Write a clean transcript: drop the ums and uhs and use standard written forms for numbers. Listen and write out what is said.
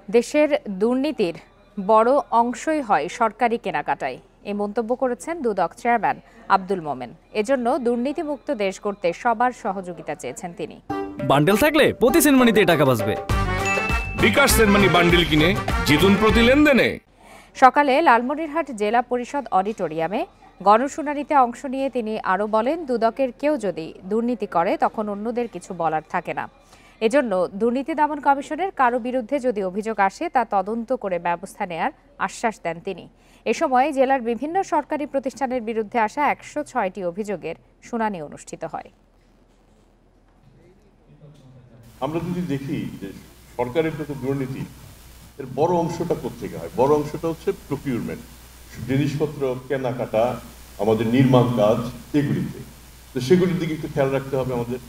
দেশের দুর্নীতির বড় অংশই হয় সরকারি কেনাকাটায়, এই মন্তব্য করেছেন দুদক চেয়ারম্যান আব্দুল মোমেন। এজন্য দুর্নীতিমুক্ত দেশ গড়তে সবার সহযোগিতা চেয়েছেন তিনি। বান্ডেল থাকলে প্রতি সেনমানিতে টাকা বাঁচবে। বিকাশ সেনমানি বান্ডেল কিনে জিতুন প্রতি লেনদেনে। সকালে লালমনিরহাট জেলা পরিষদ অডিটোরিয়ামে গণশুনানিতে অংশ নিয়ে তিনি আরও বলেন, দুদকের কেউ যদি দুর্নীতি করে তখন অন্যদের কিছু বলার থাকে না। এজন্য দুর্নীতি দমন কমিশনের কারো বিরুদ্ধে যদি অভিযোগ আসে তা তদন্ত করে ব্যবস্থা নেয়ার আশ্বাস দেন তিনি। এ সময় জেলার বিভিন্ন সরকারি প্রতিষ্ঠানের বিরুদ্ধে আসা 106টি অভিযোগের শুনানি অনুষ্ঠিত হয়। আমরা যদি দেখি যে সরকারের যত দুর্নীতি, এর বড় অংশটা কোত্থেকে হয়? বড় অংশটা হচ্ছে প্রকিউরমেন্ট, জিনিসপত্র কেনাকাটা, আমাদের নির্মাণ কাজ, এগুলিতে। তো সেগুলির দিকে একটু খেয়াল রাখতে হবে আমাদের।